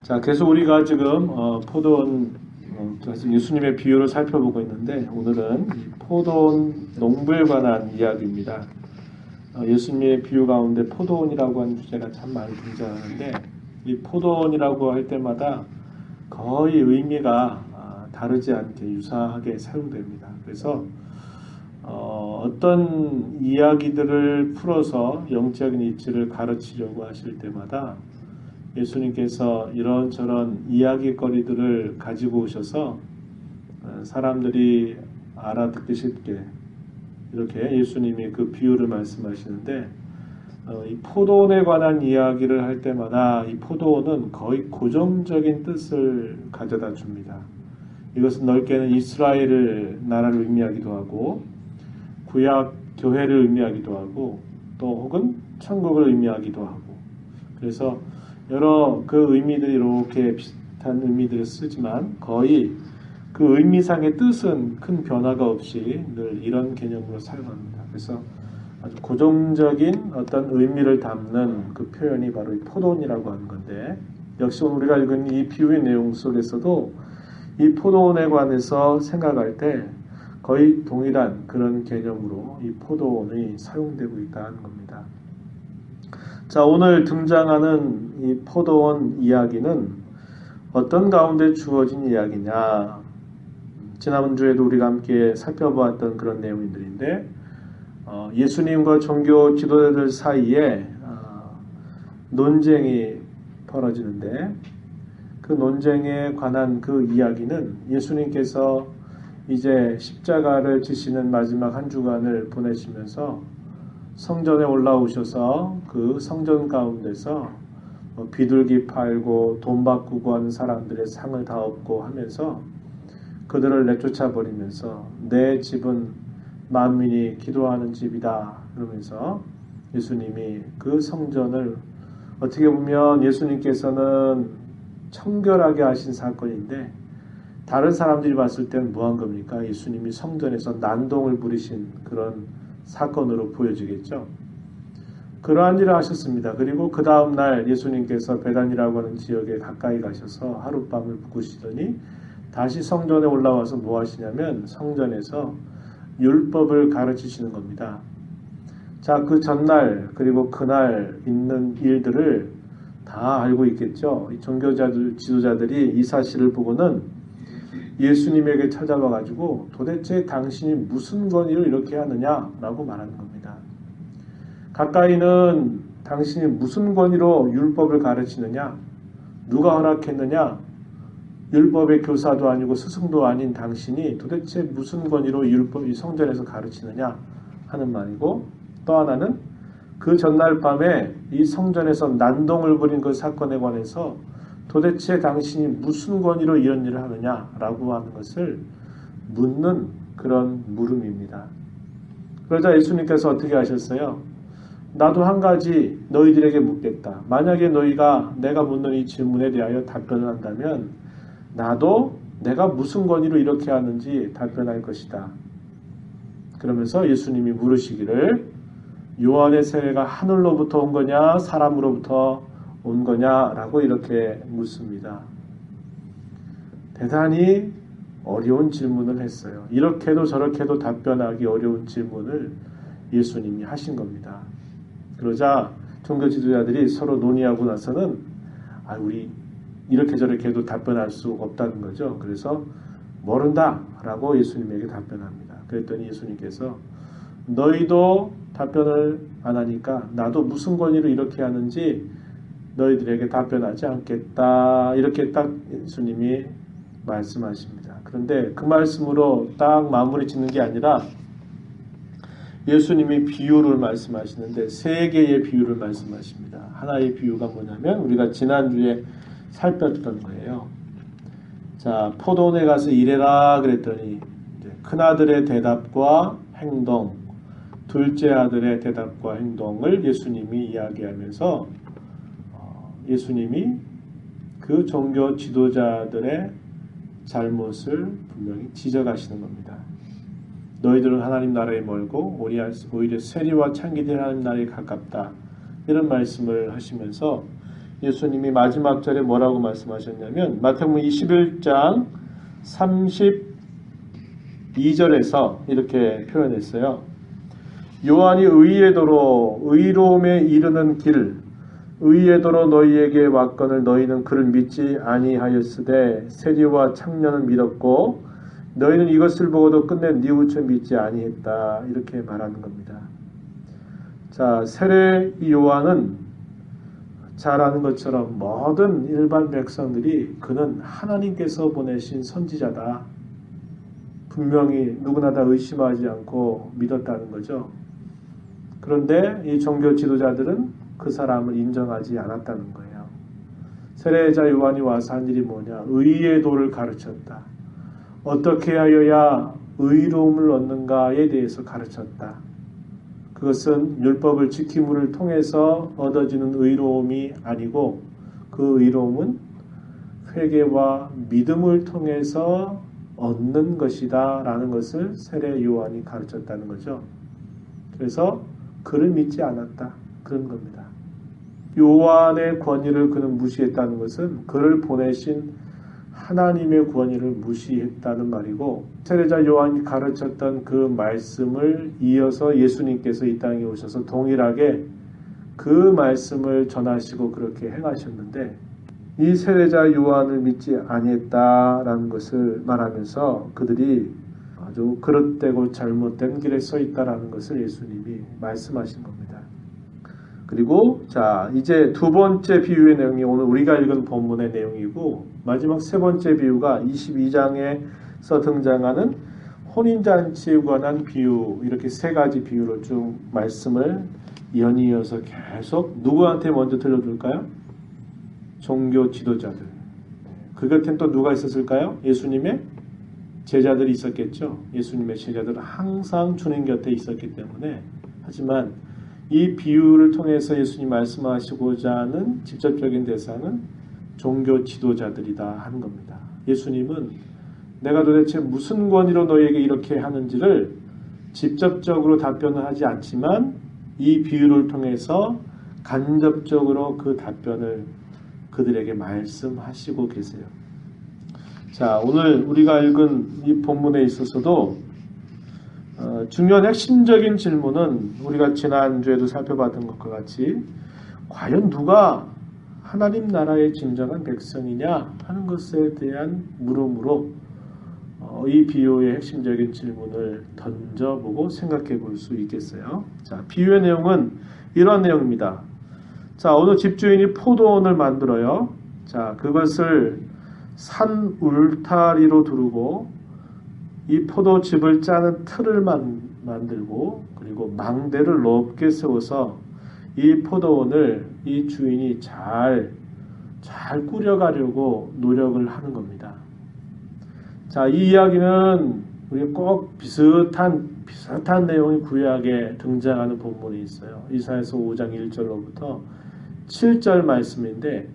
자, 계속 우리가 지금 포도원 예수님의 비유를 살펴보고 있는데 오늘은 이 포도원 농부에 관한 이야기입니다. 예수님의 비유 가운데 포도원이라고 하는 주제가 참 많이 등장하는데 이 포도원이라고 할 때마다 거의 의미가 다르지 않게 유사하게 사용됩니다. 그래서 어떤 이야기들을 풀어서 영적인 이치를 가르치려고 하실 때마다 예수님께서 이런저런 이야기거리들을 가지고 오셔서 사람들이 알아듣기 쉽게 이렇게 예수님이 그 비유를 말씀하시는데 이 포도원에 관한 이야기를 할 때마다 이 포도원은 거의 고정적인 뜻을 가져다 줍니다. 이것은 넓게는 이스라엘 나라를 의미하기도 하고 구약 교회를 의미하기도 하고 또 혹은 천국을 의미하기도 하고 그래서 여러 그 의미들이 이렇게 비슷한 의미들을 쓰지만 거의 그 의미상의 뜻은 큰 변화가 없이 늘 이런 개념으로 사용합니다. 그래서 아주 고정적인 어떤 의미를 담는 그 표현이 바로 이 포도원이라고 하는 건데 역시 우리가 읽은 이 비유의 내용 속에서도 이 포도원에 관해서 생각할 때 거의 동일한 그런 개념으로 이 포도원이 사용되고 있다는 겁니다. 자, 오늘 등장하는 이 포도원 이야기는 어떤 가운데 주어진 이야기냐? 지난주에도 우리가 함께 살펴보았던 그런 내용들인데 예수님과 종교 지도자들 사이에 논쟁이 벌어지는데 그 논쟁에 관한 그 이야기는 예수님께서 이제 십자가를 지시는 마지막 한 주간을 보내시면서 성전에 올라오셔서 그 성전 가운데서 비둘기 팔고 돈 바꾸고 하는 사람들의 상을 다 얻고 하면서 그들을 내쫓아 버리면서 내 집은 만민이 기도하는 집이다 그러면서 예수님이 그 성전을 어떻게 보면 예수님께서는 청결하게 하신 사건인데 다른 사람들이 봤을 때는 뭐한 겁니까? 예수님이 성전에서 난동을 부리신 그런 사건으로 보여지겠죠. 그러한 일을 하셨습니다. 그리고 그 다음날 예수님께서 베단이라고 하는 지역에 가까이 가셔서 하룻밤을 묵으시더니 다시 성전에 올라와서 뭐 하시냐면 성전에서 율법을 가르치시는 겁니다. 자, 그 전날 그리고 그날 있는 일들을 다 알고 있겠죠. 이 종교자들, 지도자들이 이 사실을 보고는 예수님에게 찾아와 가지고 도대체 당신이 무슨 권위로 이렇게 하느냐라고 말하는 겁니다. 가까이는 당신이 무슨 권위로 율법을 가르치느냐? 누가 허락했느냐? 율법의 교사도 아니고 스승도 아닌 당신이 도대체 무슨 권위로 율법 이 성전에서 가르치느냐 하는 말이고 또 하나는 그 전날 밤에 이 성전에서 난동을 부린 그 사건에 관해서 도대체 당신이 무슨 권위로 이런 일을 하느냐라고 하는 것을 묻는 그런 물음입니다. 그러자 예수님께서 어떻게 하셨어요? 나도 한 가지 너희들에게 묻겠다. 만약에 너희가 내가 묻는 이 질문에 대하여 답변을 한다면 나도 내가 무슨 권위로 이렇게 하는지 답변할 것이다. 그러면서 예수님이 물으시기를 요한의 세례가 하늘로부터 온 거냐 사람으로부터 온 거냐라고 이렇게 묻습니다. 대단히 어려운 질문을 했어요. 이렇게도 저렇게도 답변하기 어려운 질문을 예수님이 하신 겁니다. 그러자 종교 지도자들이 서로 논의하고 나서는 우리 이렇게 저렇게 해도 답변할 수 없다는 거죠. 그래서 모른다 라고 예수님에게 답변합니다. 그랬더니 예수님께서 너희도 답변을 안 하니까 나도 무슨 권위로 이렇게 하는지 너희들에게 답변하지 않겠다. 이렇게 딱 예수님이 말씀하십니다. 그런데 그 말씀으로 딱 마무리 짓는 게 아니라 예수님이 비유를 말씀하시는데 세 개의 비유를 말씀하십니다. 하나의 비유가 뭐냐면 우리가 지난주에 살폈던 거예요. 자, 포도원에 가서 일해라 그랬더니 큰아들의 대답과 행동, 둘째 아들의 대답과 행동을 예수님이 이야기하면서 예수님이 그 종교 지도자들의 잘못을 분명히 지적하시는 겁니다. 너희들은 하나님 나라에 멀고 오히려 세리와 창기들이 하나님 나라에 가깝다. 이런 말씀을 하시면서 예수님이 마지막 절에 뭐라고 말씀하셨냐면 마태복음 21장 32절에서 이렇게 표현했어요. 요한이 의의 도로 의로움에 이르는 길 의의 도로 너희에게 왔거늘 너희는 그를 믿지 아니하였으되 세리와 청년은 믿었고 너희는 이것을 보고도 끝내 뉘우쳐 믿지 아니했다. 이렇게 말하는 겁니다. 자, 세례 요한은 잘 아는 것처럼 모든 일반 백성들이 그는 하나님께서 보내신 선지자다. 분명히 누구나 다 의심하지 않고 믿었다는 거죠. 그런데 이 종교 지도자들은 그 사람을 인정하지 않았다는 거예요. 세례자 요한이 와서 한 일이 뭐냐? 의의 도를 가르쳤다. 어떻게 하여야 의로움을 얻는가에 대해서 가르쳤다. 그것은 율법을 지킴을 통해서 얻어지는 의로움이 아니고 그 의로움은 회개와 믿음을 통해서 얻는 것이다 라는 것을 세례 요한이 가르쳤다는 거죠. 그래서 그를 믿지 않았다. 그런 겁니다. 요한의 권위를 그는 무시했다는 것은 그를 보내신 하나님의 권위를 무시했다는 말이고 세례자 요한이 가르쳤던 그 말씀을 이어서 예수님께서 이 땅에 오셔서 동일하게 그 말씀을 전하시고 그렇게 행하셨는데 이 세례자 요한을 믿지 아니했다라는 것을 말하면서 그들이 아주 그릇되고 잘못된 길에 서 있다라는 것을 예수님이 말씀하신 겁니다. 그리고 자 이제 두 번째 비유의 내용이 오늘 우리가 읽은 본문의 내용이고 마지막 세 번째 비유가 22장에서 등장하는 혼인잔치에 관한 비유 이렇게 세 가지 비유로 쭉 말씀을 연이어서 계속 누구한테 먼저 들려줄까요? 종교 지도자들. 그 곁엔 또 누가 있었을까요? 예수님의 제자들이 있었겠죠. 예수님의 제자들은 항상 주님 곁에 있었기 때문에 하지만 이 비유를 통해서 예수님 말씀하시고자 하는 직접적인 대상은 종교 지도자들이다 하는 겁니다. 예수님은 내가 도대체 무슨 권위로 너희에게 이렇게 하는지를 직접적으로 답변을 하지 않지만 이 비유를 통해서 간접적으로 그 답변을 그들에게 말씀하시고 계세요. 자, 오늘 우리가 읽은 이 본문에 있어서도 중요한 핵심적인 질문은 우리가 지난주에도 살펴봤던 것과 같이 과연 누가 하나님 나라의 진정한 백성이냐 하는 것에 대한 물음으로 이 비유의 핵심적인 질문을 던져보고 생각해 볼 수 있겠어요. 자, 비유의 내용은 이런 내용입니다. 자, 어느 집주인이 포도원을 만들어요. 자, 그것을 산 울타리로 두르고 이 포도즙을 짜는 틀을 만들고 그리고 망대를 높게 세워서 이 포도원을 이 주인이 잘 꾸려가려고 노력을 하는 겁니다. 자, 이 이야기는 우리 꼭 비슷한 내용이 구약에 등장하는 본문이 있어요. 이사야서 5장 1절로부터 7절 말씀인데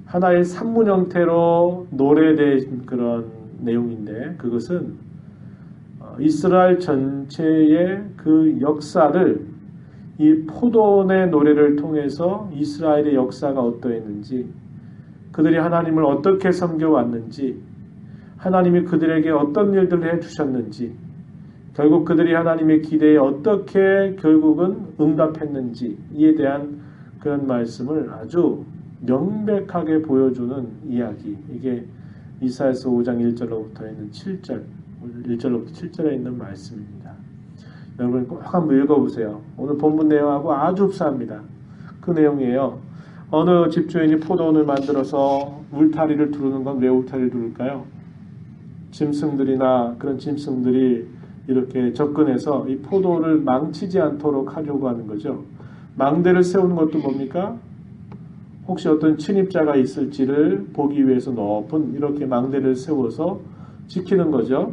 하나의 산문 형태로 노래된 그런 내용인데 그것은 이스라엘 전체의 그 역사를 이 포도원의 노래를 통해서 이스라엘의 역사가 어떠했는지 그들이 하나님을 어떻게 섬겨왔는지 하나님이 그들에게 어떤 일들을 해주셨는지 결국 그들이 하나님의 기대에 어떻게 결국은 응답했는지 이에 대한 그런 말씀을 아주 명백하게 보여주는 이야기. 이게 이사야서 5장 1절로부터 있는 7절 1절로부터 7절에 있는 말씀입니다. 여러분 꼭 한번 읽어보세요. 오늘 본문 내용하고 아주 흡사합니다. 그 내용이에요. 어느 집주인이 포도원을 만들어서 울타리를 두르는 건 왜 울타리를 두를까요? 짐승들이나 그런 짐승들이 이렇게 접근해서 이 포도를 망치지 않도록 하려고 하는 거죠. 망대를 세우는 것도 뭡니까? 혹시 어떤 침입자가 있을지를 보기 위해서 높은 이렇게 망대를 세워서 지키는 거죠.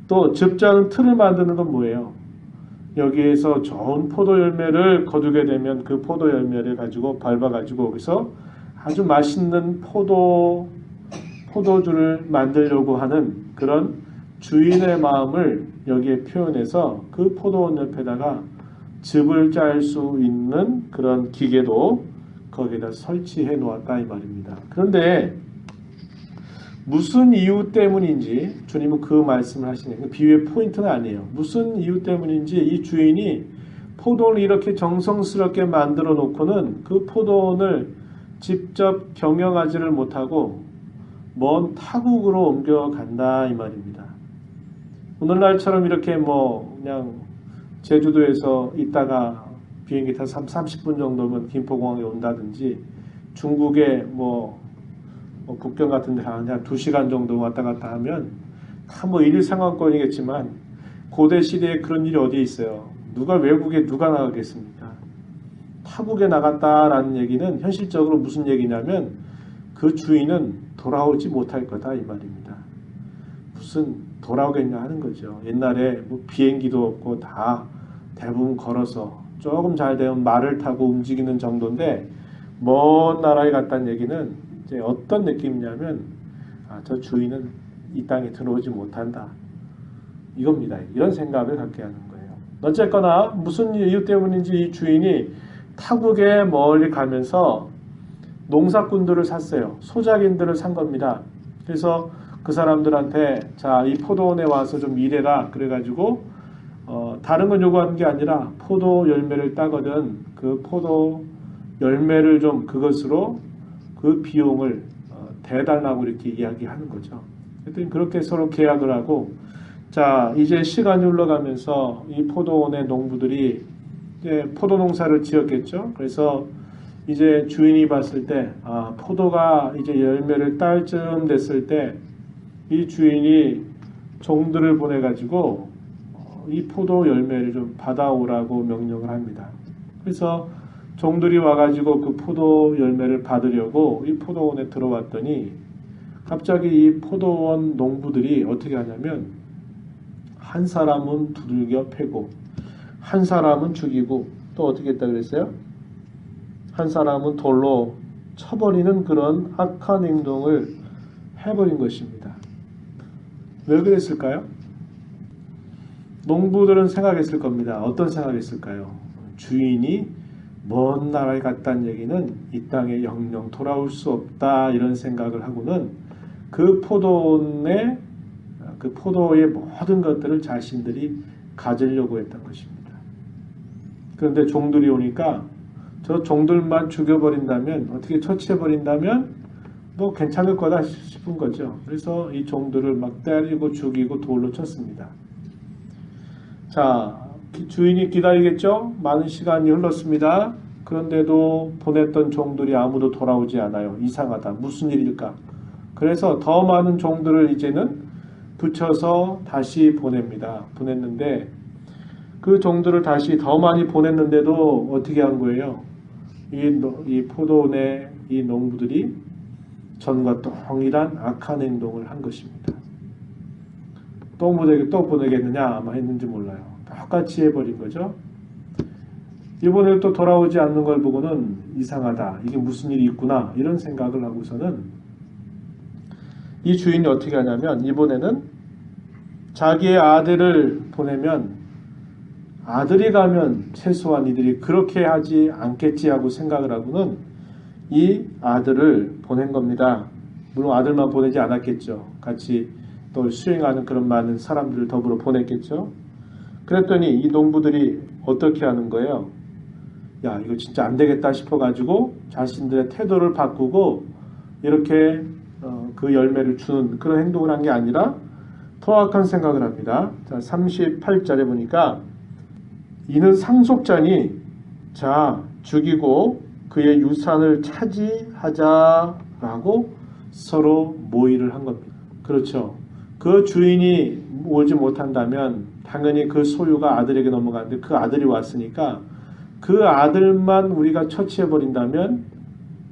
또 즙자는 틀을 만드는 건 뭐예요? 여기에서 좋은 포도 열매를 거두게 되면 그 포도 열매를 가지고 밟아가지고 여기서 아주 맛있는 포도주를 만들려고 하는 그런 주인의 마음을 여기에 표현해서 그 포도원 옆에다가 즙을 짤 수 있는 그런 기계도 거기에다 설치해 놓았다 이 말입니다. 그런데 무슨 이유 때문인지 주님은 그 말씀을 하시네요. 그 비유의 포인트는 아니에요. 무슨 이유 때문인지 이 주인이 포도원을 이렇게 정성스럽게 만들어 놓고는 그 포도원을 직접 경영하지를 못하고 먼 타국으로 옮겨간다 이 말입니다. 오늘날처럼 이렇게 뭐 그냥 제주도에서 있다가 비행기 타서 30분 정도면 김포공항에 온다든지 중국의 뭐 국경 같은 데 한 2시간 정도 왔다 갔다 하면 다 뭐 일일 상황권이겠지만 고대 시대에 그런 일이 어디에 있어요. 누가 외국에 누가 나가겠습니까? 타국에 나갔다라는 얘기는 현실적으로 무슨 얘기냐면 그 주인은 돌아오지 못할 거다 이 말입니다. 무슨 돌아오겠냐 하는 거죠. 옛날에 뭐 비행기도 없고 다 대부분 걸어서 조금 잘 되면 말을 타고 움직이는 정도인데 먼 나라에 갔다는 얘기는 이제 어떤 느낌이냐면 저 주인은 이 땅에 들어오지 못한다 이겁니다. 이런 생각을 갖게 하는 거예요. 어쨌거나 무슨 이유 때문인지 이 주인이 타국에 멀리 가면서 농사꾼들을 샀어요. 소작인들을 산 겁니다. 그래서 그 사람들한테 자, 이 포도원에 와서 좀 일해라 그래가지고 다른 건 요구하는 게 아니라 포도 열매를 따거든 그 포도 열매를 좀 그것으로 그 비용을 대달라고 이렇게 이야기하는 거죠. 그랬더니 그렇게 서로 계약을 하고 자 이제 시간이 흘러가면서 이 포도원의 농부들이 이제 포도 농사를 지었겠죠. 그래서 이제 주인이 봤을 때 포도가 이제 열매를 딸 쯤 됐을 때 이 주인이 종들을 보내 가지고 이 포도 열매를 좀 받아오라고 명령을 합니다. 그래서 종들이 와가지고 그 포도 열매를 받으려고 이 포도원에 들어왔더니 갑자기 이 포도원 농부들이 어떻게 하냐면 한 사람은 두들겨 패고 한 사람은 죽이고 또 어떻게 했다 그랬어요? 한 사람은 돌로 쳐버리는 그런 악한 행동을 해버린 것입니다. 왜 그랬을까요? 농부들은 생각했을 겁니다. 어떤 생각했을까요? 주인이 먼 나라에 갔다는 얘기는 이 땅에 영영 돌아올 수 없다 이런 생각을 하고는 그 포도원의 그 포도의 모든 것들을 자신들이 가지려고 했던 것입니다. 그런데 종들이 오니까 저 종들만 죽여버린다면 어떻게 처치해버린다면 뭐 괜찮을 거다 싶은 거죠. 그래서 이 종들을 막 때리고 죽이고 돌로 쳤습니다. 자, 주인이 기다리겠죠? 많은 시간이 흘렀습니다. 그런데도 보냈던 종들이 아무도 돌아오지 않아요. 이상하다. 무슨 일일까? 그래서 더 많은 종들을 이제는 붙여서 다시 보냅니다. 보냈는데 그 종들을 다시 더 많이 보냈는데도 어떻게 한 거예요? 이 포도원의 이 농부들이 전과 동일한 악한 행동을 한 것입니다. 또 보내겠느냐 아마 했는지 몰라요. 똑같이 해버린 거죠. 이번에 또 돌아오지 않는 걸 보고는 이상하다. 이게 무슨 일이 있구나. 이런 생각을 하고서는 이 주인이 어떻게 하냐면 이번에는 자기의 아들을 보내면 아들이 가면 최소한 이들이 그렇게 하지 않겠지 하고 생각을 하고는 이 아들을 보낸 겁니다. 물론 아들만 보내지 않았겠죠. 같이 또 수행하는 그런 많은 사람들을 더불어 보냈겠죠. 그랬더니 이 농부들이 어떻게 하는 거예요? 야, 이거 진짜 안 되겠다 싶어가지고 자신들의 태도를 바꾸고 이렇게 그 열매를 주는 그런 행동을 한 게 아니라 더 악한 생각을 합니다. 자, 38절에 보니까 이는 상속자니 자 죽이고 그의 유산을 차지하자라고 서로 모의를 한 겁니다. 그렇죠. 그 주인이 오지 못한다면 당연히 그 소유가 아들에게 넘어가는데 그 아들이 왔으니까 그 아들만 우리가 처치해버린다면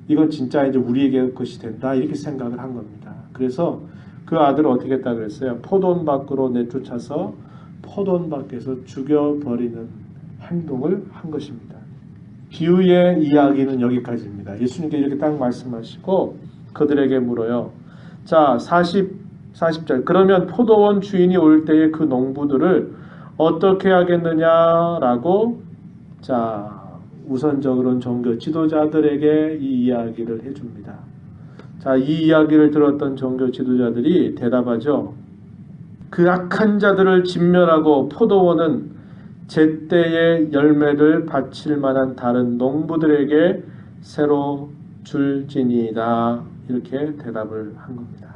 이건 진짜 이제 우리에게 것이 된다 이렇게 생각을 한 겁니다. 그래서 그 아들을 어떻게 했다 그랬어요? 포도원 밖으로 내쫓아서 포도원 밖에서 죽여버리는 행동을 한 것입니다. 비유의 이야기는 여기까지입니다. 예수님께 이렇게 딱 말씀하시고 그들에게 물어요. 자, 40절. 그러면 포도원 주인이 올 때에 그 농부들을 어떻게 하겠느냐라고 자 우선적으로는 종교 지도자들에게 이 이야기를 해줍니다. 자, 이 이야기를 들었던 종교 지도자들이 대답하죠. 그 악한 자들을 진멸하고 포도원은 제때의 열매를 바칠 만한 다른 농부들에게 새로 줄지니이다. 이렇게 대답을 한 겁니다.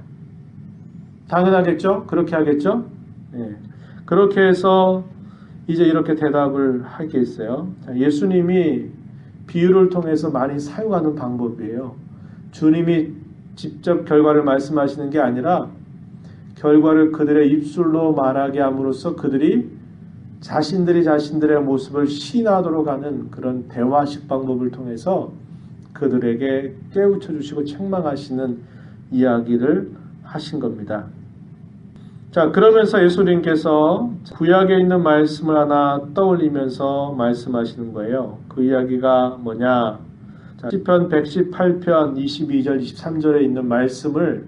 당연하겠죠? 그렇게 하겠죠? 네. 그렇게 해서 이제 이렇게 대답을 하겠어요. 예수님이 비유를 통해서 많이 사용하는 방법이에요. 주님이 직접 결과를 말씀하시는 게 아니라 결과를 그들의 입술로 말하게 함으로써 그들이 자신들의 모습을 시인하도록 하는 그런 대화식 방법을 통해서 그들에게 깨우쳐 주시고 책망하시는 이야기를 하신 겁니다. 자, 그러면서 예수님께서 구약에 있는 말씀을 하나 떠올리면서 말씀하시는 거예요. 그 이야기가 뭐냐? 자, 시편 118편 22절 23절에 있는 말씀을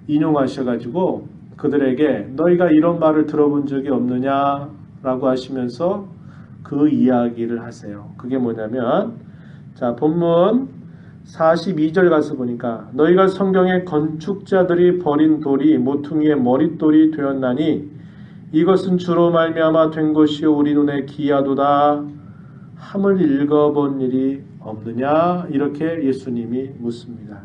인용하셔가지고 그들에게 너희가 이런 말을 들어본 적이 없느냐라고 하시면서 그 이야기를 하세요. 그게 뭐냐면, 자, 본문 42절 가서 보니까 너희가 성경에 건축자들이 버린 돌이 모퉁이의 머릿돌이 되었나니 이것은 주로 말미암아 된 것이요 우리 눈에 기이하도다 함을 읽어본 일이 없느냐? 이렇게 예수님이 묻습니다.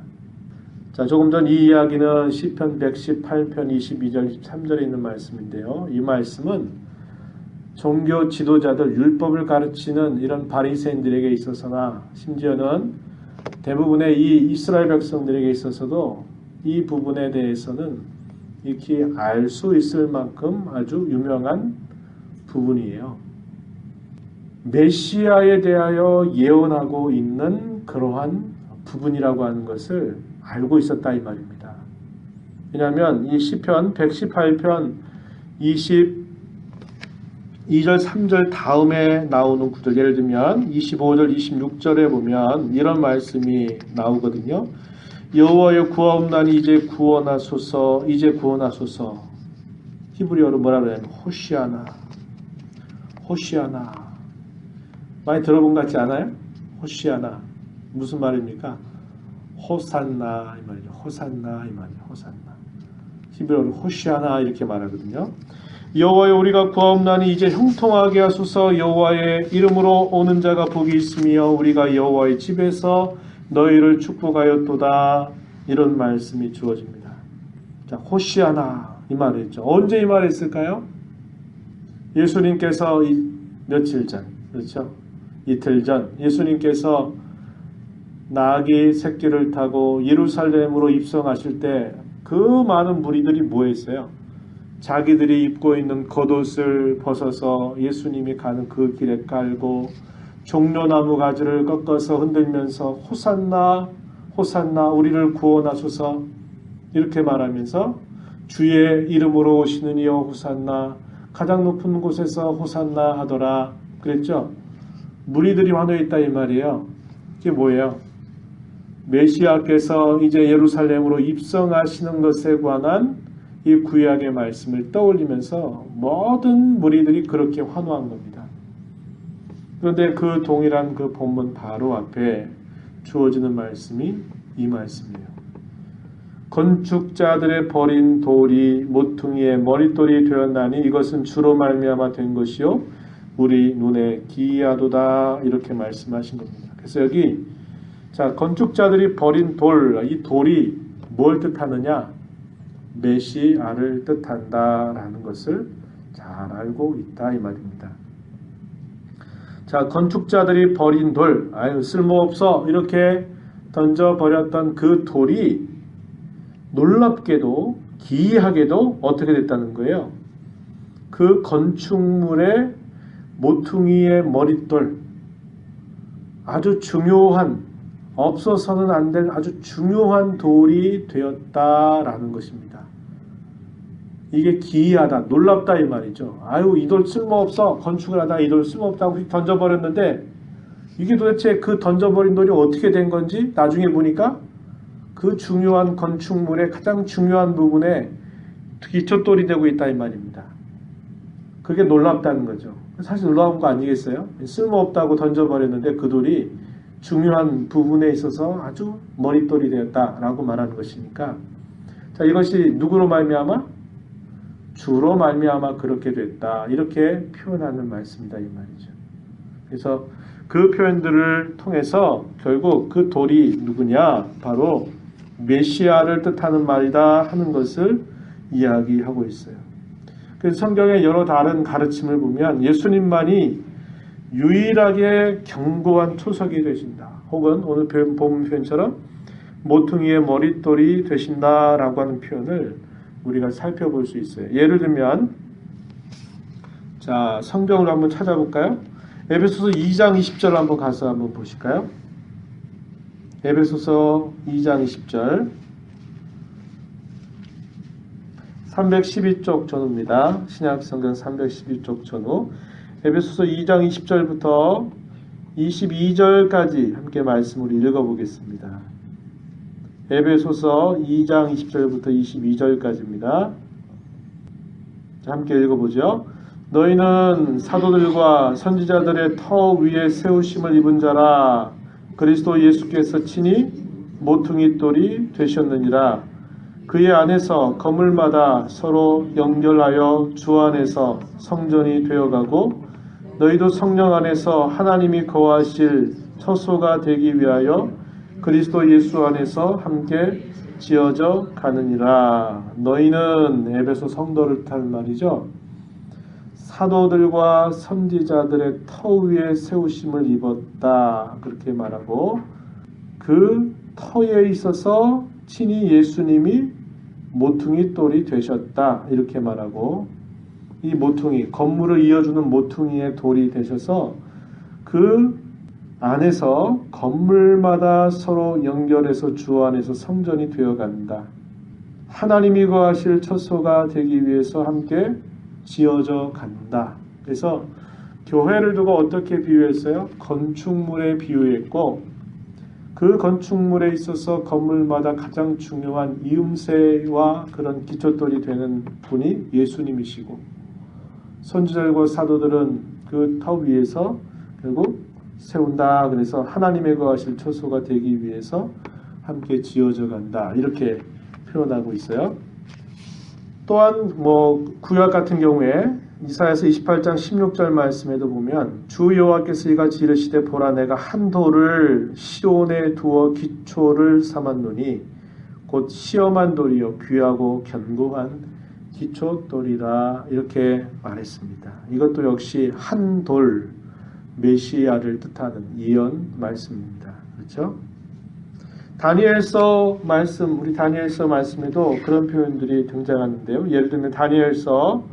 자, 조금 전 이 이야기는 시편 118편 22절 23절에 있는 말씀인데요. 이 말씀은 종교 지도자들 율법을 가르치는 이런 바리새인들에게 있어서나 심지어는 대부분의 이 이스라엘 백성들에게 있어서도 이 부분에 대해서는 익히 알 수 있을 만큼 아주 유명한 부분이에요. 메시아에 대하여 예언하고 있는 그러한 부분이라고 하는 것을 알고 있었다 이 말입니다. 왜냐하면 이 시편 118편 22절 3절 다음에 나오는 구절, 예를 들면 25절 26절에 보면 이런 말씀이 나오거든요. 여호와여 구하옵나니 이제 구원하소서, 이제 구원하소서. 히브리어로 뭐라 그러냐면 호시아나, 호시아나. 많이 들어본 것 같지 않아요? 호시아나 무슨 말입니까? 호산나 이 말이죠. 호산나 이 말이죠. 호산나. 히브리어로 호시아나 이렇게 말하거든요. 여호와여 우리가 구하옵나니 이제 형통하게 하소서. 여호와의 이름으로 오는 자가 복이 있으며 우리가 여호와의 집에서 너희를 축복하였도다. 이런 말씀이 주어집니다. 자, 호시아나 이 말이죠. 언제 이 말을 했을까요? 예수님께서 며칠 전, 그렇죠? 이틀 전 예수님께서 나귀 새끼를 타고 예루살렘으로 입성하실 때 그 많은 무리들이 뭐 했어요? 자기들이 입고 있는 겉옷을 벗어서 예수님이 가는 그 길에 깔고 종려나무 가지를 꺾어서 흔들면서 호산나 호산나 우리를 구원하소서 이렇게 말하면서 주의 이름으로 오시는 이여 호산나 가장 높은 곳에서 호산나 하더라 그랬죠. 무리들이 환호했다 이 말이에요. 이게 뭐예요? 메시아께서 이제 예루살렘으로 입성하시는 것에 관한 이 구약의 말씀을 떠올리면서 모든 무리들이 그렇게 환호한 겁니다. 그런데 그 동일한 그 본문 바로 앞에 주어지는 말씀이 이 말씀이에요. 건축자들의 버린 돌이 모퉁이의 머릿돌이 되었나니 이것은 주로 말미암아 된 것이요 우리 눈에 기이하도다 이렇게 말씀하신 겁니다. 그래서 여기 자 건축자들이 버린 돌, 이 돌이 뭘 뜻하느냐? 메시아를 뜻한다라는 것을 잘 알고 있다 이 말입니다. 자 건축자들이 버린 돌, 아유 쓸모없어 이렇게 던져버렸던 그 돌이 놀랍게도 기이하게도 어떻게 됐다는 거예요? 그 건축물의 모퉁이의 머릿돌, 아주 중요한 없어서는 안 될 아주 중요한 돌이 되었다라는 것입니다. 이게 기이하다, 놀랍다 이 말이죠. 아유 이 돌 쓸모없어, 건축을 하다 이 돌 쓸모없다고 던져버렸는데 이게 도대체 그 던져버린 돌이 어떻게 된 건지 나중에 보니까 그 중요한 건축물의 가장 중요한 부분에 기초돌이 되고 있다 이 말입니다. 그게 놀랍다는 거죠. 사실 놀라운 거 아니겠어요? 쓸모없다고 던져버렸는데 그 돌이 중요한 부분에 있어서 아주 머릿돌이 되었다라고 말하는 것이니까, 자, 이것이 누구로 말미암아? 주로 말미암아 그렇게 됐다, 이렇게 표현하는 말씀이다 이 말이죠. 그래서 그 표현들을 통해서 결국 그 돌이 누구냐? 바로 메시아를 뜻하는 말이다 하는 것을 이야기하고 있어요. 그래서 성경의 여러 다른 가르침을 보면 예수님만이 유일하게 견고한 초석이 되신다, 혹은 오늘 본 표현처럼 모퉁이의 머릿돌이 되신다라고 하는 표현을 우리가 살펴볼 수 있어요. 예를 들면, 자, 성경을 한번 찾아볼까요? 에베소서 2장 20절 한번 가서 한번 보실까요? 에베소서 2장 20절, 312쪽 전후입니다. 신약성경 312쪽 전후, 에베소서 2장 20절부터 22절까지 함께 말씀을 읽어보겠습니다. 에베소서 2장 20절부터 22절까지입니다. 함께 읽어보죠. 너희는 사도들과 선지자들의 터 위에 세우심을 입은 자라. 그리스도 예수께서 친히 모퉁이 돌이 되셨느니라. 그의 안에서 건물마다 서로 연결하여 주 안에서 성전이 되어가고, 너희도 성령 안에서 하나님이 거하실 처소가 되기 위하여 그리스도 예수 안에서 함께 지어져 가느니라. 너희는, 에베소 성도를 뜻하는 말이죠, 사도들과 선지자들의 터 위에 세우심을 입었다, 그렇게 말하고, 그 터에 있어서 친히 예수님이 모퉁이 돌이 되셨다, 이렇게 말하고, 이 모퉁이, 건물을 이어주는 모퉁이의 돌이 되셔서 그 안에서 건물마다 서로 연결해서 주 안에서 성전이 되어간다. 하나님이 거하실 처소가 되기 위해서 함께 지어져 간다. 그래서 교회를 두고 어떻게 비유했어요? 건축물에 비유했고, 그 건축물에 있어서 건물마다 가장 중요한 이음새와 그런 기초돌이 되는 분이 예수님이시고, 선지자들과 사도들은 그 터 위에서 결국 세운다. 그래서 하나님의 거하실 처소가 되기 위해서 함께 지어져 간다, 이렇게 표현하고 있어요. 또한 구약 같은 경우에 이사야서 28장 16절 말씀에도 보면, 주 여호와께서 이같이 이르시되 보라, 내가 한 돌을 시온에 두어 기초를 삼았노니 곧 시험한 돌이요 귀하고 견고한 기초돌이라, 이렇게 말했습니다. 이것도 역시 한 돌, 메시아를 뜻하는 예언 말씀입니다. 그렇죠? 다니엘서 말씀, 우리 다니엘서 말씀에도 그런 표현들이 등장하는데요. 예를 들면 다니엘서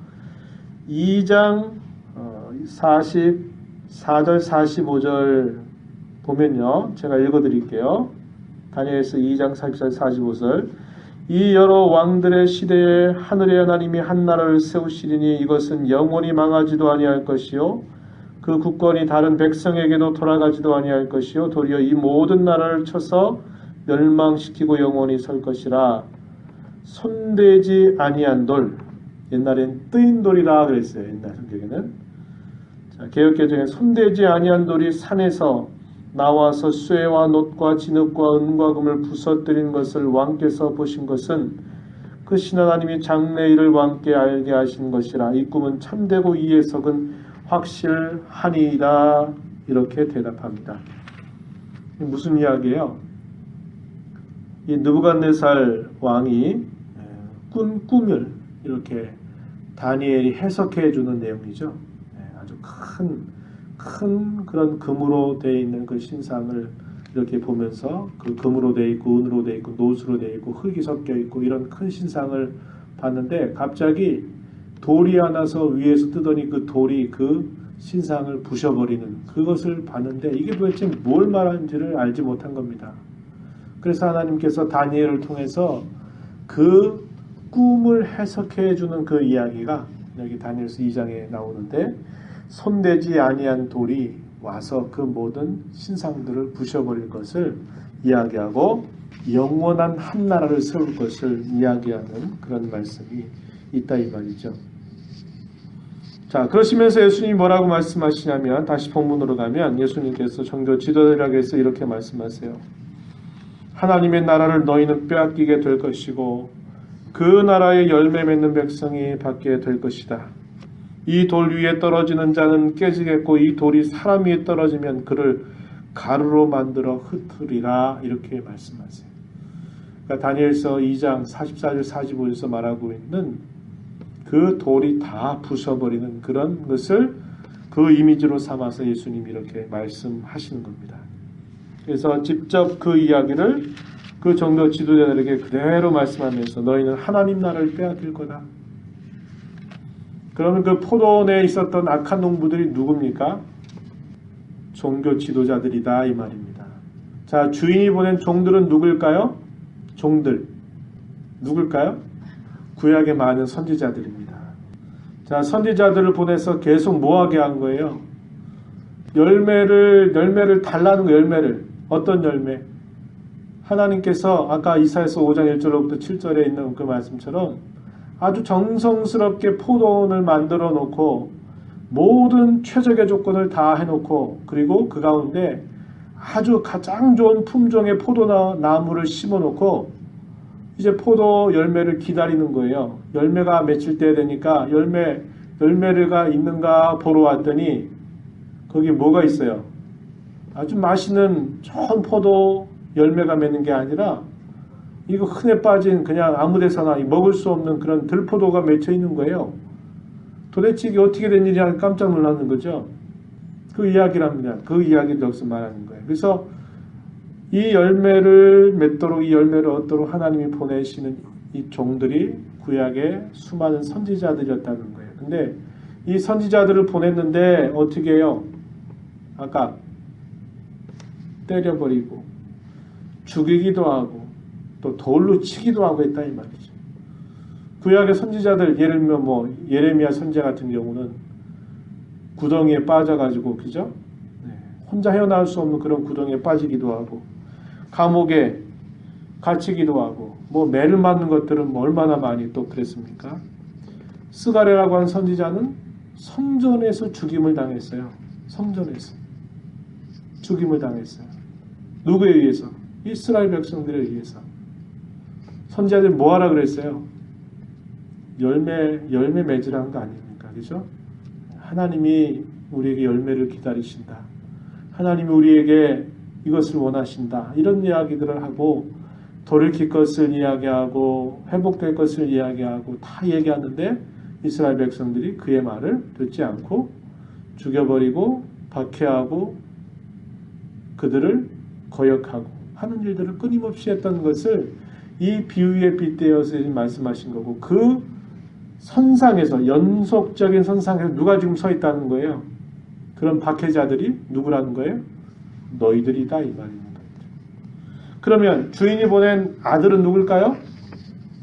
2장 44절 45절 보면요, 제가 읽어드릴게요. 다니엘서 2장 44절 45절, 이 여러 왕들의 시대에 하늘의 하나님이 한 나라를 세우시리니 이것은 영원히 망하지도 아니할 것이요 그 국권이 다른 백성에게도 돌아가지도 아니할 것이요 도리어 이 모든 나라를 쳐서 멸망시키고 영원히 설 것이라. 손대지 아니한 돌, 옛날엔 뜨인 돌이라 그랬어요. 옛날 성경에는. 자, 개역개정에 손대지 아니한 돌이 산에서 나와서 쇠와 놋과 진흙과 은과 금을 부서뜨린 것을 왕께서 보신 것은 그 신 하나님이 장래일을 왕께 알게 하신 것이라. 이 꿈은 참되고 이 해석은 확실하니이다, 이렇게 대답합니다. 무슨 이야기예요? 이 느부갓네살 왕이 꾼 꿈을 이렇게 다니엘이 해석해 주는 내용이죠. 아주 큰 그런 금으로 되어 있는 그 신상을 이렇게 보면서, 그 금으로 되어 있고 은으로 되어 있고 노수로 되어 있고 흙이 섞여 있고 이런 큰 신상을 봤는데, 갑자기 돌이 하나서 위에서 뜨더니 그 돌이 그 신상을 부셔버리는 그것을 봤는데, 이게 도대체 뭘 말하는지를 알지 못한 겁니다. 그래서 하나님께서 다니엘을 통해서 그 꿈을 해석해 주는 그 이야기가 여기 다니엘서 2장에 나오는데, 손대지 아니한 돌이 와서 그 모든 신상들을 부셔버릴 것을 이야기하고 영원한 한 나라를 세울 것을 이야기하는 그런 말씀이 있다 이 말이죠. 자, 그러시면서 예수님이 뭐라고 말씀하시냐면, 다시 본문으로 가면 예수님께서 종교 지도자에게서 이렇게 말씀하세요. 하나님의 나라를 너희는 빼앗기게 될 것이고 그 나라의 열매 맺는 백성이 받게 될 것이다. 이 돌 위에 떨어지는 자는 깨지겠고 이 돌이 사람 위에 떨어지면 그를 가루로 만들어 흩으리라. 이렇게 말씀하세요. 그러니까 다니엘서 2장 44절 45절에서 말하고 있는 그 돌이 다 부숴버리는 그런 것을 그 이미지로 삼아서 예수님이 이렇게 말씀하시는 겁니다. 그래서 직접 그 이야기를 그 종교 지도자들에게 그대로 말씀하면서 너희는 하나님 나라를 빼앗길 거다. 그러면 그 포도원에 있었던 악한 농부들이 누굽니까? 종교 지도자들이다 이 말입니다. 자, 주인이 보낸 종들은 누굴까요? 종들 누굴까요? 구약에 많은 선지자들입니다. 자, 선지자들을 보내서 계속 뭐하게 한 거예요? 열매를 달라는 거. 열매를 어떤 열매? 하나님께서 아까 이사야서 5장 1절로부터 7절에 있는 그 말씀처럼 아주 정성스럽게 포도원을 만들어 놓고 모든 최적의 조건을 다 해놓고 그리고 그 가운데 아주 가장 좋은 품종의 포도나무를 심어 놓고 이제 포도 열매를 기다리는 거예요. 열매가 맺힐 때 되니까 열매가 있는가 보러 왔더니 거기 뭐가 있어요? 아주 맛있는 좋은 포도 열매가 맺는 게 아니라 이거 흔해 빠진 그냥 아무 데서나 먹을 수 없는 그런 들포도가 맺혀 있는 거예요. 도대체 이게 어떻게 된 일이냐 깜짝 놀라는 거죠. 그 이야기랍니다. 그 이야기를 여기서 말하는 거예요. 그래서 이 열매를 맺도록 이 열매를 얻도록 하나님이 보내시는 이 종들이 구약의 수많은 선지자들이었다는 거예요. 근데 이 선지자들을 보냈는데 어떻게 해요? 아까 때려버리고 죽이기도 하고 또 돌로 치기도 하고 했다 이 말이죠. 구약의 선지자들 예를 들면 뭐 예레미야 선지자 같은 경우는 구덩이에 빠져가지고 그죠? 혼자 헤어나올 수 없는 그런 구덩이에 빠지기도 하고 감옥에 갇히기도 하고 뭐 매를 맞는 것들은 뭐 얼마나 많이 또 그랬습니까? 스가랴라고 하는 선지자는 성전에서 죽임을 당했어요. 성전에서 죽임을 당했어요. 누구에 의해서? 이스라엘 백성들에 의해서. 선지자들이 뭐하라 그랬어요? 열매 맺으라는 거 아닙니까? 그죠? 하나님이 우리에게 열매를 기다리신다. 하나님이 우리에게 이것을 원하신다. 이런 이야기들을 하고 돌이킬 것을 이야기하고 회복될 것을 이야기하고 다 얘기하는데 이스라엘 백성들이 그의 말을 듣지 않고 죽여버리고 박해하고 그들을 거역하고 하는 일들을 끊임없이 했던 것을 이 비유에 빗대어서 말씀하신 거고 그 선상에서 연속적인 선상에서 누가 지금 서 있다는 거예요. 그런 박해자들이 누구라는 거예요? 너희들이다 이 말입니다. 그러면 주인이 보낸 아들은 누굴까요?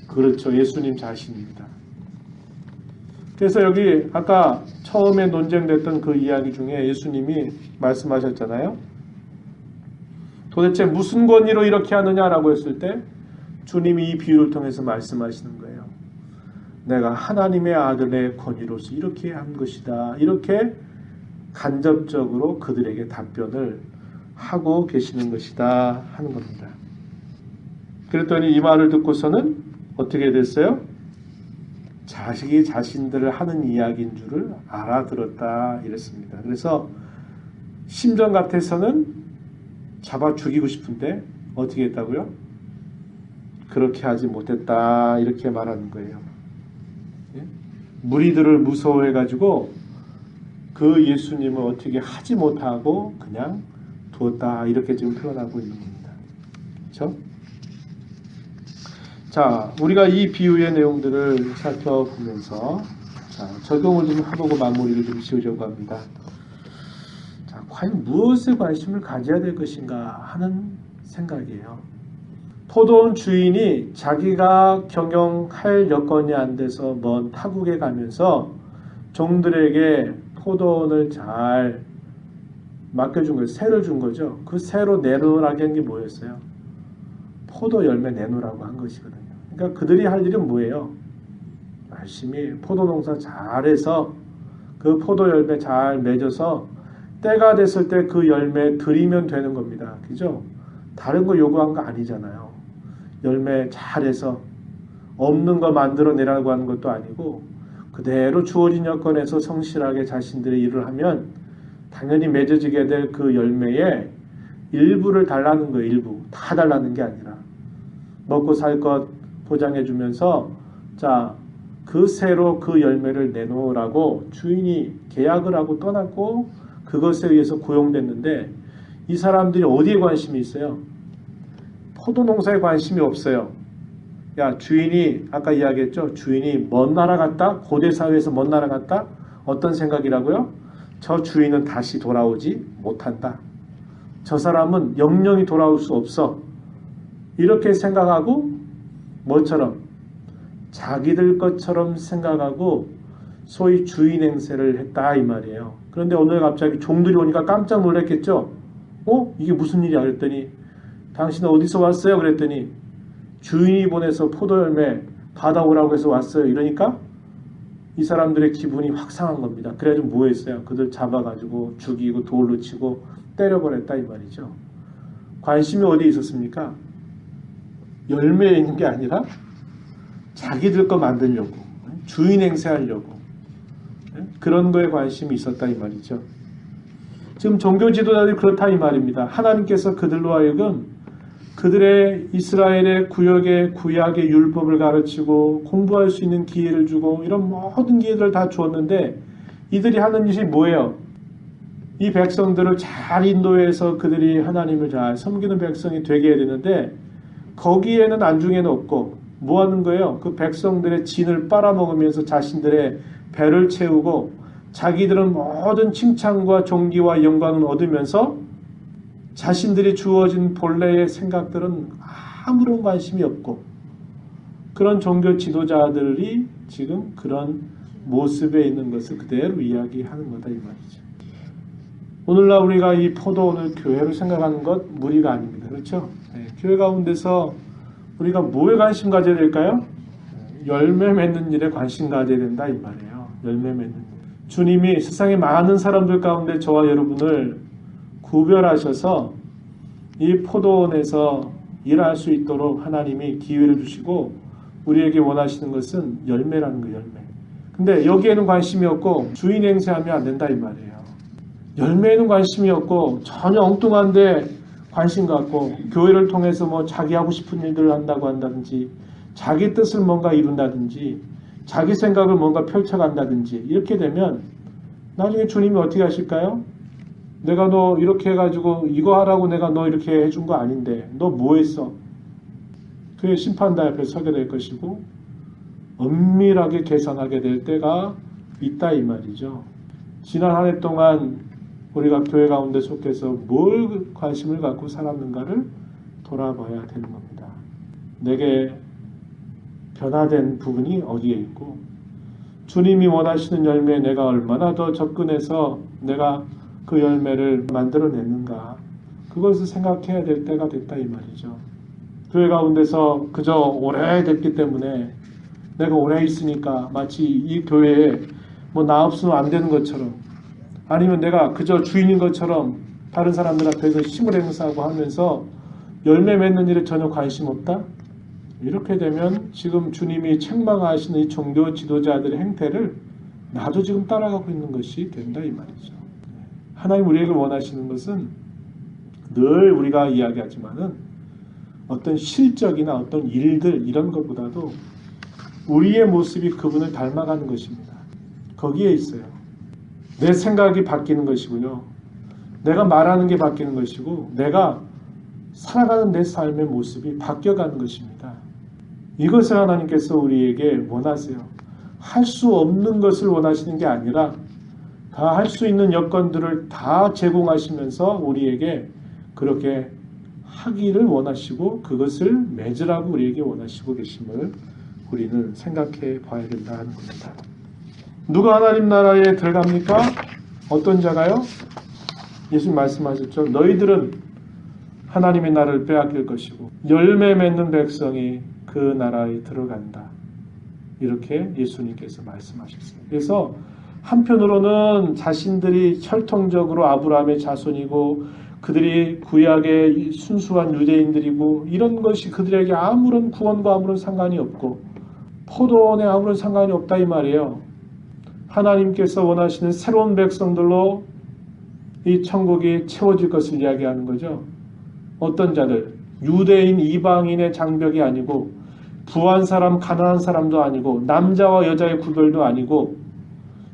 그렇죠. 예수님 자신입니다. 그래서 여기 아까 처음에 논쟁됐던 그 이야기 중에 예수님이 말씀하셨잖아요. 도대체 무슨 권위로 이렇게 하느냐라고 했을 때 주님이 이 비유를 통해서 말씀하시는 거예요. 내가 하나님의 아들의 권위로서 이렇게 한 것이다. 이렇게 간접적으로 그들에게 답변을 하고 계시는 것이다 하는 겁니다. 그랬더니 이 말을 듣고서는 어떻게 됐어요? 자식이 자신들을 하는 이야기인 줄을 알아들었다 이랬습니다. 그래서 심정 같아서는 잡아 죽이고 싶은데 어떻게 했다고요? 그렇게 하지 못했다 이렇게 말하는 거예요. 무리들을 무서워해가지고 그 예수님을 어떻게 하지 못하고 그냥 두었다 이렇게 지금 표현하고 있는 겁니다. 그렇죠? 자, 우리가 이 비유의 내용들을 살펴보면서 적용을 좀 해보고 마무리를 좀 지으려고 합니다. 자, 과연 무엇에 관심을 가져야 될 것인가 하는 생각이에요. 포도원 주인이 자기가 경영할 여건이 안 돼서 먼 타국에 가면서 종들에게 포도원을 잘 맡겨준 거예요. 새를 준 거죠. 그 새로 내놓으라고 한 게 뭐였어요? 포도 열매 내놓으라고 한 것이거든요. 그러니까 그들이 할 일은 뭐예요? 열심히 포도 농사 잘해서 그 포도 열매 잘 맺어서 때가 됐을 때 그 열매 드리면 되는 겁니다. 그죠? 다른 거 요구한 거 아니잖아요. 열매 잘해서 없는 거 만들어내라고 하는 것도 아니고 그대로 주어진 여건에서 성실하게 자신들의 일을 하면 당연히 맺어지게 될 그 열매의 일부를 달라는 거예요. 일부. 다 달라는 게 아니라 먹고 살 것 보장해 주면서 자, 그 새로 그 열매를 내놓으라고 주인이 계약을 하고 떠났고 그것에 의해서 고용됐는데 이 사람들이 어디에 관심이 있어요? 포도 농사에 관심이 없어요. 야, 주인이 아까 이야기했죠. 주인이 먼 나라 갔다? 고대 사회에서 먼 나라 갔다? 어떤 생각이라고요? 저 주인은 다시 돌아오지 못한다. 저 사람은 영영이 돌아올 수 없어. 이렇게 생각하고 뭐처럼? 자기들 것처럼 생각하고 소위 주인 행세를 했다 이 말이에요. 그런데 오늘 갑자기 종들이 오니까 깜짝 놀랐겠죠. 이게 무슨 일이야? 그랬더니 당신은 어디서 왔어요? 그랬더니 주인이 보내서 포도 열매 받아오라고 해서 왔어요. 이러니까 이 사람들의 기분이 확 상한 겁니다. 그래가지고 뭐 했어요? 그들 잡아가지고 죽이고 돌로 치고 때려버렸다 이 말이죠. 관심이 어디에 있었습니까? 열매에 있는 게 아니라 자기들 거 만들려고, 주인 행세하려고 그런 거에 관심이 있었다 이 말이죠. 지금 종교 지도자들이 그렇다 이 말입니다. 하나님께서 그들로 하여금 그들의 이스라엘의 구역의 구약의 율법을 가르치고 공부할 수 있는 기회를 주고 이런 모든 기회들을 다 주었는데 이들이 하는 짓이 뭐예요? 이 백성들을 잘 인도해서 그들이 하나님을 잘 섬기는 백성이 되게 해야 되는데 거기에는 안중에는 없고 뭐 하는 거예요? 그 백성들의 진을 빨아먹으면서 자신들의 배를 채우고 자기들은 모든 칭찬과 존귀와 영광을 얻으면서 자신들이 주어진 본래의 생각들은 아무런 관심이 없고 그런 종교 지도자들이 지금 그런 모습에 있는 것을 그대로 이야기하는 거다 이 말이죠. 오늘날 우리가 이 포도 오늘 교회를 생각하는 것 무리가 아닙니다. 그렇죠? 네, 교회 가운데서 우리가 뭐에 관심 가져야 될까요? 열매 맺는 일에 관심 가져야 된다 이 말이에요. 열매 맺는 일. 주님이 세상의 많은 사람들 가운데 저와 여러분을 구별하셔서 이 포도원에서 일할 수 있도록 하나님이 기회를 주시고 우리에게 원하시는 것은 열매라는 거예요. 열매. 근데 여기에는 관심이 없고 주인 행세하면 안 된다 이 말이에요. 열매에는 관심이 없고 전혀 엉뚱한데 관심 갖고 교회를 통해서 뭐 자기 하고 싶은 일들을 한다고 한다든지 자기 뜻을 뭔가 이룬다든지 자기 생각을 뭔가 펼쳐간다든지 이렇게 되면 나중에 주님이 어떻게 하실까요? 내가 너 이렇게 해가지고 이거 하라고 내가 너 이렇게 해준 거 아닌데 너 뭐 했어? 그의 심판대 앞에 서게 될 것이고 엄밀하게 계산하게 될 때가 있다 이 말이죠. 지난 한 해 동안 우리가 교회 가운데 속해서 뭘 관심을 갖고 살았는가를 돌아봐야 되는 겁니다. 내게 변화된 부분이 어디에 있고 주님이 원하시는 열매에 내가 얼마나 더 접근해서 내가 그 열매를 만들어냈는가 그것을 생각해야 될 때가 됐다 이 말이죠. 교회 가운데서 그저 오래됐기 때문에 내가 오래 있으니까 마치 이 교회에 뭐 나 없으면 안 되는 것처럼 아니면 내가 그저 주인인 것처럼 다른 사람들 앞에서 힘을 행사하고 하면서 열매 맺는 일에 전혀 관심 없다? 이렇게 되면 지금 주님이 책망하시는 이 종교 지도자들의 행태를 나도 지금 따라가고 있는 것이 된다 이 말이죠. 하나님 우리에게 원하시는 것은 늘 우리가 이야기하지만은 어떤 실적이나 어떤 일들 이런 것보다도 우리의 모습이 그분을 닮아가는 것입니다. 거기에 있어요. 내 생각이 바뀌는 것이고요. 내가 말하는 게 바뀌는 것이고 내가 살아가는 내 삶의 모습이 바뀌어가는 것입니다. 이것을 하나님께서 우리에게 원하세요. 할 수 없는 것을 원하시는 게 아니라 다 할 수 있는 여건들을 다 제공하시면서 우리에게 그렇게 하기를 원하시고 그것을 맺으라고 우리에게 원하시고 계심을 우리는 생각해 봐야 된다는 겁니다. 누가 하나님 나라에 들어갑니까? 어떤 자가요? 예수님 말씀하셨죠. 너희들은 하나님의 나라를 빼앗길 것이고 열매 맺는 백성이 그 나라에 들어간다. 이렇게 예수님께서 말씀하셨어요. 그래서 한편으로는 자신들이 혈통적으로 아브라함의 자손이고 그들이 구약의 순수한 유대인들이고 이런 것이 그들에게 아무런 구원과 아무런 상관이 없고 포도원에 아무런 상관이 없다 이 말이에요. 하나님께서 원하시는 새로운 백성들로 이 천국이 채워질 것을 이야기하는 거죠. 어떤 자들, 유대인 이방인의 장벽이 아니고 부한 사람 가난한 사람도 아니고 남자와 여자의 구별도 아니고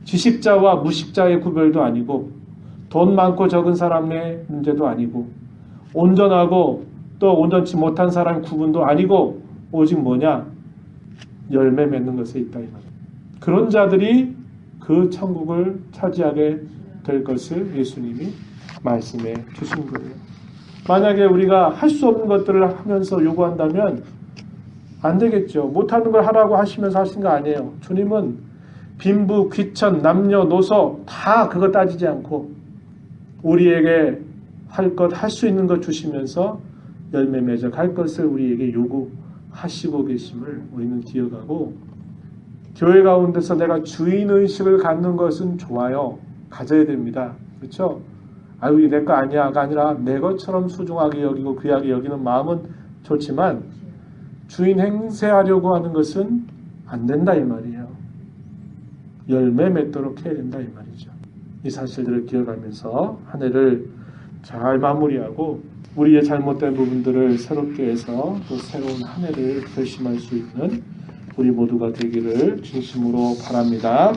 지식자와 무식자의 구별도 아니고 돈 많고 적은 사람의 문제도 아니고 온전하고 또 온전치 못한 사람 구분도 아니고 오직 뭐냐? 열매 맺는 것에 있다 이 말이에요. 그런 자들이 그 천국을 차지하게 될 것을 예수님이 말씀해 주신 거예요. 만약에 우리가 할 수 없는 것들을 하면서 요구한다면 안 되겠죠. 못하는 걸 하라고 하시면서 하신 거 아니에요. 주님은 빈부, 귀천, 남녀노소 다 그거 따지지 않고 우리에게 할 것, 할 수 있는 것 주시면서 열매 맺어 갈 것을 우리에게 요구하시고 계심을 우리는 기억하고 교회 가운데서 내가 주인의식을 갖는 것은 좋아요. 가져야 됩니다. 그렇죠? 아유, 내 거 아니야가 아니라 내 것처럼 소중하게 여기고 귀하게 여기는 마음은 좋지만 주인 행세하려고 하는 것은 안 된다 이 말이에요. 열매 맺도록 해야 된다 이 말이죠. 이 사실들을 기억하면서 한 해를 잘 마무리하고 우리의 잘못된 부분들을 새롭게 해서 또 새로운 한 해를 결심할 수 있는 우리 모두가 되기를 진심으로 바랍니다.